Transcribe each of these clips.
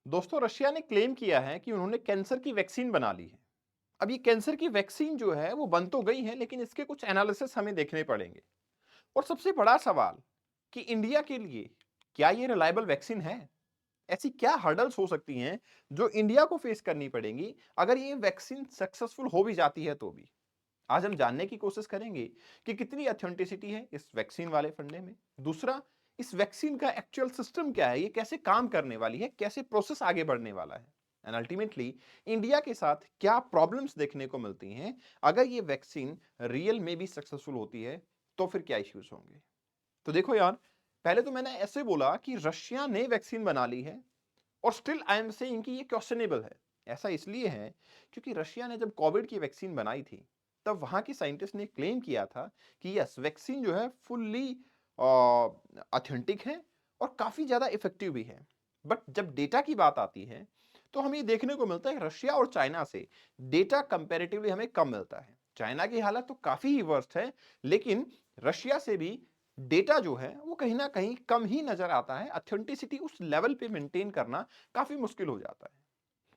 दोस्तों रशिया ने क्लेम किया है कि उन्होंने कैंसर की वैक्सीन बना ली है। अब ये कैंसर की वैक्सीन जो है वो बन तो गई है लेकिन इसके कुछ एनालिसिस हमें देखने पड़ेंगे। और सबसे बड़ा सवाल कि इंडिया के लिए क्या ये रिलायबल वैक्सीन है? ऐसी क्या हर्डल्स हो सकती हैं जो इंडिया को फेस करनी पड़ेंगी अगर ये वैक्सीन सक्सेसफुल हो भी जाती है तो भी? आज हम जानने की कोशिश करेंगे कि कितनी ऑथेंटिसिटी है इस वैक्सीन वाले फंडे में। दूसरा, इस वैक्सीन का एक्चुअल सिस्टम क्या है, ये कैसे काम करने वाली है, कैसे प्रोसेस आगे बढ़ने वाला है, एंड अल्टीमेटली इंडिया के साथ क्या प्रॉब्लम्स देखने को मिलती हैं अगर ये वैक्सीन रियल में भी सक्सेसफुल होती है तो फिर क्या इश्यूज होंगे। तो देखो यार, पहले तो मैंने ऐसे बोला कि रशिया ने वैक्सीन बना ली है और स्टिल आई एम सेइंग कि ये क्वेश्चनेबल है। ऐसा इसलिए है क्योंकि रशिया ने जब कोविड की वैक्सीन बनाई थी तब वहां की साइंटिस्ट ने क्लेम किया था कि यस वैक्सीन जो है फुल्ली ऑथेंटिक है और काफी ज्यादा इफेक्टिव भी है। बट जब डेटा की बात आती है तो हमें ये देखने को मिलता है कि रशिया और चाइना से डेटा कंपैरेटिवली हमें कम मिलता है। चाइना की हालत तो काफी ही वर्स्ट है, लेकिन रशिया से भी डेटा जो है वो कहीं ना कहीं कम ही नजर आता है। ऑथेंटिसिटी उस लेवल पे मेंटेन करना काफी मुश्किल हो जाता है।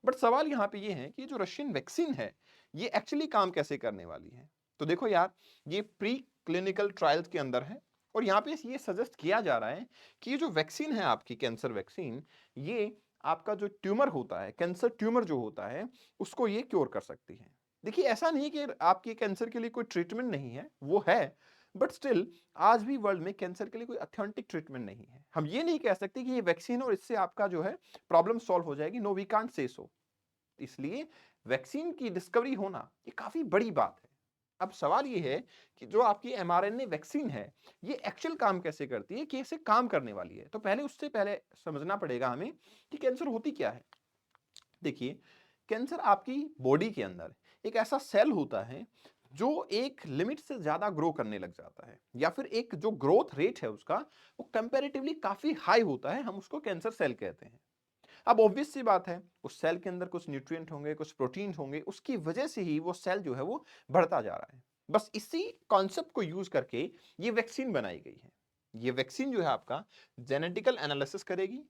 बट सवाल यहाँ पे ये है कि जो रशियन वैक्सीन है ये एक्चुअली काम कैसे करने वाली है। तो देखो यार, ये प्री क्लिनिकल ट्रायल्स के अंदर है और यहाँ पे ये सजेस्ट किया जा रहा है कि ये जो वैक्सीन है आपकी कैंसर वैक्सीन, ये आपका जो ट्यूमर होता है, कैंसर ट्यूमर जो होता है, उसको ये क्योर कर सकती है। देखिए ऐसा नहीं कि आपकी कैंसर के लिए कोई ट्रीटमेंट नहीं है, वो है, बट स्टिल आज भी वर्ल्ड में कैंसर के लिए कोई ऑथेंटिक ट्रीटमेंट नहीं है। हम ये नहीं कह सकते कि ये वैक्सीन और इससे आपका जो है प्रॉब्लम सॉल्व हो जाएगी। नो वी कांट से सो। इसलिए वैक्सीन की डिस्कवरी होना ये काफी बड़ी बात है। अब सवाल ये है कि जो आपकी एमआरएनए वैक्सीन है ये एक्चुअल काम कैसे करती है, कैसे काम करने वाली है। तो पहले उससे पहले समझना पड़ेगा हमें कि कैंसर होती क्या है। देखिए, कैंसर आपकी बॉडी के अंदर एक ऐसा सेल होता है जो एक लिमिट से ज्यादा ग्रो करने लग जाता है, या फिर एक जो ग्रोथ रेट है उसका वो कंपैरेटिवली काफी हाई होता है, हम उसको कैंसर सेल कहते हैं। अब ऑब्वियस सी बात है, उस सेल के अंदर कुछ न्यूट्रिएंट होंगे, कुछ प्रोटीन होंगे, उसकी वजह से ही वो सेल जो है वो बढ़ता जा रहा है। बस इसी कॉन्सेप्ट को यूज करके ये वैक्सीन बनाई गई है। ये वैक्सीन जो है आपका जेनेटिकल एनालिसिस करेगी।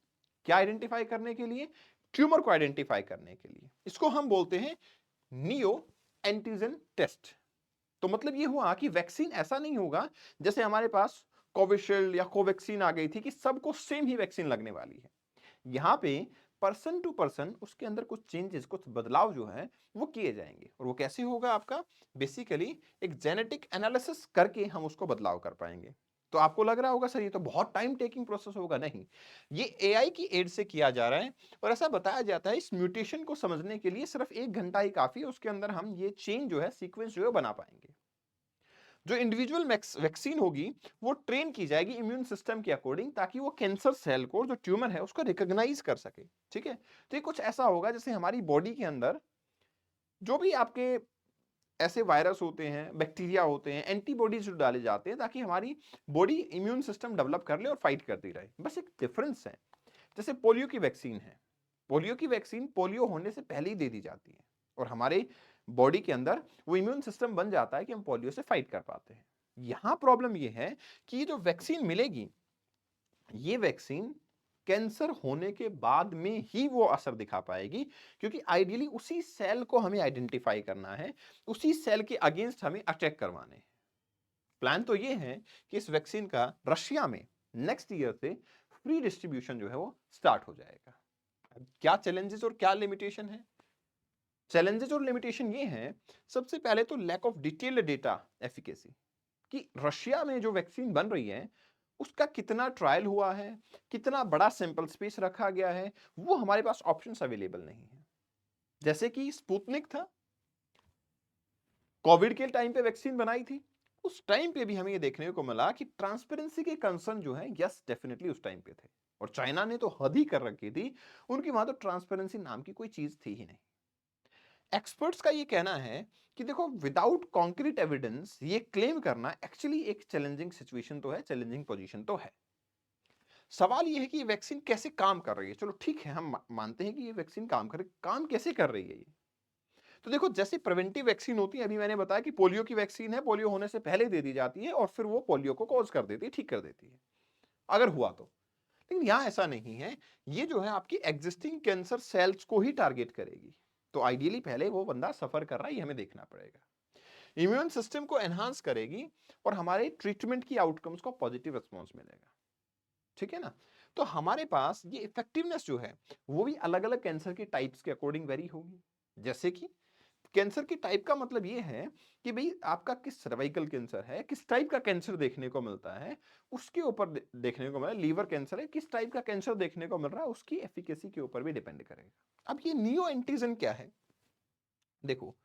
क्या आइडेंटिफाई करने के लिए? ट्यूमर को आइडेंटिफाई करने के लिए। इसको हम बोलते हैं नियो एंटीजन टेस्ट। तो मतलब ये हुआ कि वैक्सीन ऐसा नहीं होगा जैसे हमारे पास कोविशील्ड या कोवैक्सीन आ गई थी कि सबको सेम ही वैक्सीन लगने वाली है। यहाँ पे पर्सन टू पर्सन उसके अंदर कुछ चेंजेस, कुछ बदलाव जो है वो किए जाएंगे। और वो कैसे होगा आपका? बेसिकली एक जेनेटिक एनालिसिस करके हम उसको बदलाव कर पाएंगे। तो आपको लग रहा होगा सर ये तो बहुत टाइम टेकिंग प्रोसेस होगा। नहीं, ये एआई की एड से किया जा रहा है। और ऐसा बताया जाता है इस म्यूटेशन को समझने के लिए सिर्फ 1 घंटा ही काफी है, उसके अंदर हम ये चेन जो है, सीक्वेंस जो है बना पाएंगे। जो इंडिविजुअल वैक्सीन होगी वो ट्रेन की जाएगी इम्यून सिस्टम के अकॉर्डिंग, ताकि वो कैंसर सेल को, जो ट्यूमर है, उसको रिकॉग्नाइज कर सके। ठीक है, तो ये कुछ ऐसा होगा जैसे हमारी बॉडी के अंदर जो भी आपके ऐसे वायरस होते हैं, बैक्टीरिया होते हैं, एंटीबॉडीज जो डाले जाते हैं ताकि हमारी बॉडी इम्यून सिस्टम डेवलप कर ले और फाइट करती रहे। बस एक डिफरेंस है। जैसे पोलियो की वैक्सीन है, पोलियो की वैक्सीन पोलियो होने से पहले ही दे दी जाती है और हमारे बॉडी के अंदर वो इम्यून सिस्टम बन जाता है कि हम पोलियो से फाइट कर पाते हैं। यहां प्रॉब्लम ये है कि ये जो वैक्सीन मिलेगी, ये वैक्सीन कैंसर होने के बाद में ही वो असर दिखा पाएगी, क्योंकि आइडियली उसी सेल को हमें आइडेंटिफाई करना है, उसी सेल के अगेंस्ट हमें अटैक करवाने हैं। प्लान तो ये है कि इस वैक्सीन का रशिया में नेक्स्ट ईयर से फ्री डिस्ट्रीब्यूशन जो है वो स्टार्ट हो जाएगा। अब क्या चैलेंजेस और क्या लिमिटेशन है? चैलेंजेस और लिमिटेशन ये हैं, सबसे पहले तो lack of detailed data efficacy, कि रशिया में जो वैक्सीन बन रही है उसका कितना ट्रायल हुआ है, कितना बड़ा सैंपल स्पेस रखा गया है, वो हमारे पास ऑप्शंस अवेलेबल नहीं है। जैसे कि स्पुतनिक था, कोविड के टाइम पे वैक्सीन बनाई थी, उस टाइम पे भी हमें ये देखने को मिला कि ट्रांसपेरेंसी के कंसर्न जो है, यस डेफिनेटली उस टाइम पे थे। और चाइना ने तो हद ही कर रखी थी, उनकी वहां तो ट्रांसपेरेंसी नाम की कोई चीज थी ही नहीं। एक्सपर्ट्स का ये कहना है कि देखो, विदाउट कॉन्क्रीट एविडेंस ये क्लेम करना एक्चुअली एक चैलेंजिंग सिचुएशन तो है, चैलेंजिंग पोजीशन तो है। सवाल ये है कि ये वैक्सीन कैसे काम कर रही है। चलो ठीक है, हम मानते हैं कि ये वैक्सीन काम कैसे कर रही है ये। तो देखो, जैसे प्रिवेंटिव वैक्सीन होती है, अभी मैंने बताया कि पोलियो की वैक्सीन है, पोलियो होने से पहले दे दी जाती है और फिर वो पोलियो को कॉज कर देती है, ठीक कर देती है अगर हुआ तो। लेकिन यहाँ ऐसा नहीं है, ये जो है आपकी एग्जिस्टिंग कैंसर सेल्स को ही टारगेट करेगी। तो आइडियली पहले वो बंदा सफर कर रहा है, ये हमें देखना पड़ेगा। इम्यून सिस्टम को एनहांस करेगी और हमारे ट्रीटमेंट की आउटकम्स को पॉजिटिव रिस्पॉन्स मिलेगा। ठीक है ना? तो हमारे पास ये इफेक्टिवनेस जो है वो भी अलग-अलग कैंसर के टाइप्स के अकॉर्डिंग वेरी होगी। जैसे कि कैंसर की टाइप का मतलब ये है कि भई आपका किस सर्वाइकल कैंसर है, किस टाइप का कैंसर देखने को मिलता है, उसके ऊपर देखने को मिला लीवर कैंसर है, किस टाइप का कैंसर देखने को मिल रहा है, उसकी एफिकेसी के ऊपर भी डिपेंड करेगा। अब ये नियो एंटीजन क्या है? देखो,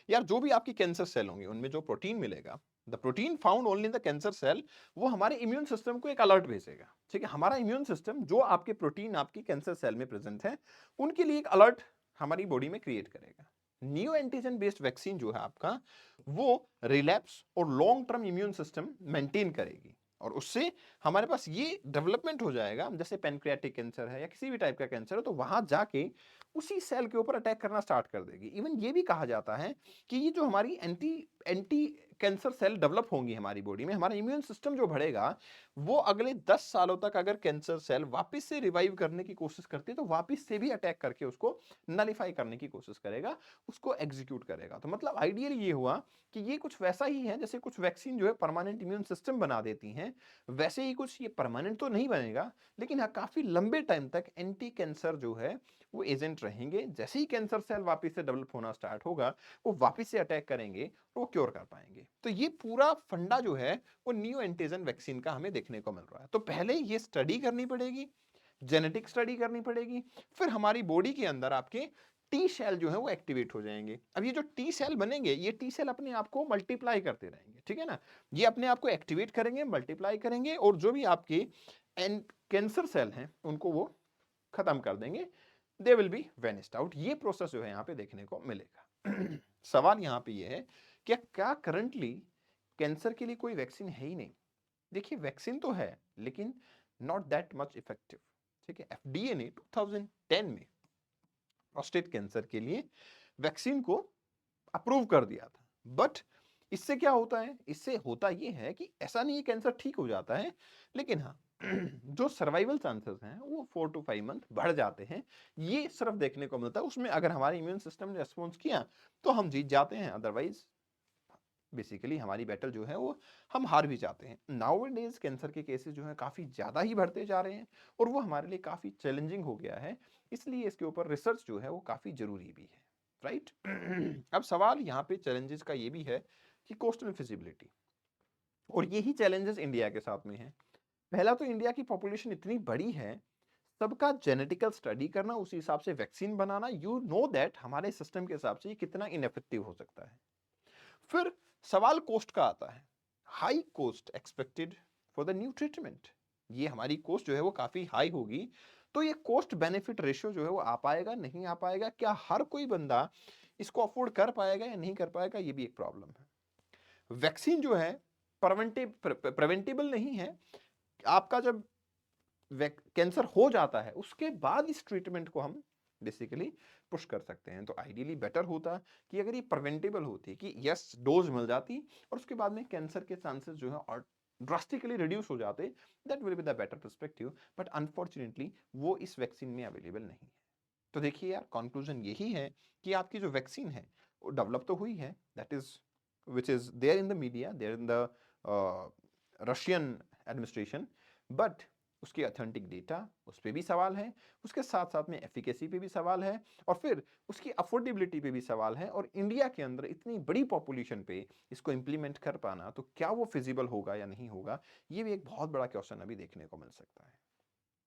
यार जो भी आपकी कैंसर सेल होंगे उनमें जो प्रोटीन मिलेगा, the protein found only in the cancer cell, वो हमारे इम्यून सिस्टम को एक अलर्ट भेजेगा। ठीक है, हमारा इम्यून सिस्टम जो आपके प्रोटीन आपकी कैंसर सेल में प्रेजेंट है उनके लिए एक अलर्ट हमारी बॉडी में क्रिएट करेगा। न्यू एंटीजन बेस्ड वैक्सीन जो है आपका, वो रिलैप्स और long term immune system maintain करेगी और उससे हमारे पास ये डेवलपमेंट हो जाएगा, जैसे पेनक्रियाटिक कैंसर है या किसी भी टाइप का कैंसर है तो वहां जाके उसी सेल के ऊपर अटैक करना स्टार्ट कर देगी। इवन ये भी कहा जाता है कि ये जो हमारी anti anti cancer cell develop होंगी हमारी बॉडी में, हमारा इम्यून सिस्टम जो बढ़ेगा वो अगले 10 सालों तक अगर कैंसर सेल वापस से रिवाइव करने की कोशिश करती है तो वापस से भी अटैक करके उसको नलिफाई करने की कोशिश करेगा, उसको एग्जीक्यूट करेगा। तो मतलब आइडियली ये हुआ कि ये कुछ वैसा ही है जैसे कुछ वैक्सीन जो है परमानेंट इम्यून सिस्टम बना देती हैं, वैसे ही कुछ ये परमानेंट तो नहीं बनेगा, लेकिन हाँ काफी लंबे टाइम तक एंटी कैंसर जो है वो एजेंट रहेंगे। जैसे ही कैंसर सेल वापस से डेवलप होना स्टार्ट होगा वो वापस से अटैक करेंगे और वो क्योर कर पाएंगे। तो ये पूरा फंडा जो है वो न्यू एंटीजन वैक्सीन का हमें देखने को मिल रहा है। तो पहले ये स्टडी करनी पड़ेगी, जेनेटिक स्टडी करनी पड़ेगी, फिर हमारी बॉडी के अंदर आपके टी सेल जो है वो एक्टिवेट हो जाएंगे। अब ये जो टी सेल बनेंगे ये टी सेल अपने आप को मल्टीप्लाई करते रहेंगे। ठीक है ना, ये अपने आप को एक्टिवेट करेंगे, मल्टीप्लाई करेंगे और जो भी आपके कैंसर सेल हैं उनको वो खत्म कर देंगे, they will be vanished out. ये प्रोसेस जो है यहाँ पे देखने को मिलेगा। सवाल यहाँ पे ये है कि क्या करंटली कैंसर के लिए कोई वैक्सीन है ही नहीं? देखिए वैक्सीन तो है लेकिन नॉट दैट मच इफेक्टिव। ठीक है, एफडीए ने 2010 में प्रोस्टेट कैंसर के लिए वैक्सीन को अप्रूव कर दिया था। बट इससे क्या होता है, इससे होता ये है कि ऐसा नहीं है कैंसर ठीक हो जाता है, लेकिन हाँ जो सर्वाइवल चांसेस हैं वो 4 to 5 मंथ बढ़ जाते हैं। ये सिर्फ देखने को मिलता है उसमें, अगर हमारे इम्यून सिस्टम ने रेस्पॉन्स किया तो हम जीत जाते हैं, अदरवाइज बेसिकली हमारी बैटल जो है वो हम हार भी जाते हैं। नाउ डेज कैंसर के केसेस जो है काफ़ी ज़्यादा ही बढ़ते जा रहे हैं और वो हमारे लिए काफ़ी चैलेंजिंग हो गया है, इसलिए इसके ऊपर रिसर्च जो है वो काफ़ी ज़रूरी भी है। राइट। अब सवाल यहाँ पे चैलेंजेस का ये भी है कि कॉस्ट एंड फिजिबिलिटी, और यही चैलेंजेस इंडिया के साथ में है। पहला तो इंडिया की पॉपुलेशन इतनी बड़ी है, सबका जेनेटिकल स्टडी करना, उसी हिसाब से vaccine banana, you know that हमारे सिस्टम के हिसाब से ये कितना इनएफेक्टिव हो सकता है। फिर सवाल कॉस्ट का आता है, high cost expected for the new treatment. ये हमारी कॉस्ट जो है वो काफी हाई होगी, तो ये कॉस्ट बेनिफिट रेशियो जो है वो आ पाएगा नहीं आ पाएगा, क्या हर कोई बंदा इसको अफोर्ड कर पाएगा या नहीं कर पाएगा, ये भी एक प्रॉब्लम है। वैक्सीन जो है प्रिवेंटेबल नहीं है। आपका जब कैंसर हो जाता है उसके बाद इस ट्रीटमेंट को हम बेसिकली पुश कर सकते हैं। तो आइडियली बेटर होता कि अगर ये प्रिवेंटेबल होती कि यस डोज मिल जाती और उसके बाद में कैंसर के चांसेस जो है और ड्रास्टिकली रिड्यूस हो जाते, that will be the better perspective. But unfortunately वो इस वैक्सीन में अवेलेबल नहीं है। तो देखिए यार, कंक्लूजन यही है कि आपकी जो वैक्सीन है वो डेवलप तो हुई है, that is which is there in the media, there in the Russian administration, but उसकी ऑथेंटिक डेटा उस पर भी सवाल है, उसके साथ साथ में एफिकेसी पे भी सवाल है, और फिर उसकी अफोर्डेबिलिटी पे भी सवाल है। और इंडिया के अंदर इतनी बड़ी पॉपुलेशन पे इसको इम्प्लीमेंट कर पाना, तो क्या वो फिजिबल होगा या नहीं होगा, ये भी एक बहुत बड़ा क्वेश्चन अभी देखने को मिल सकता है।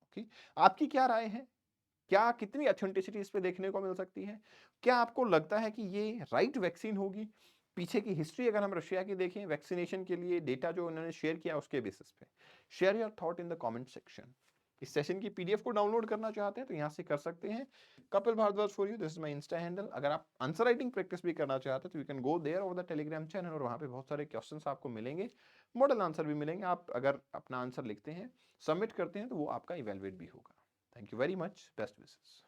ओके, आपकी क्या राय है? क्या कितनी ऑथेंटिसिटी इस पे देखने को मिल सकती है? क्या आपको लगता है कि ये राइट वैक्सीन होगी? पीछे की हिस्ट्री अगर हम रशिया की देखें वैक्सीनेशन के लिए, डेटा जो उन्होंने शेयर किया उसके बेसिस पे, share your thought in the comment section. इस सेशन की पीडीएफ को डाउनलोड करना चाहते हैं तो यहाँ से कर सकते हैं। Kapil Bhardwaj for you, this is my insta handle. अगर आप आंसर राइटिंग प्रैक्टिस भी करना चाहते हैं तो you can go there over the Telegram channel, और वहाँ पे बहुत सारे क्वेश्चंस आपको मिलेंगे, मॉडल आंसर भी मिलेंगे। आप अगर अपना आंसर लिखते हैं, सबमिट करते हैं, तो वो आपका इवेलुएट भी होगा। Thank you very much, best wishes.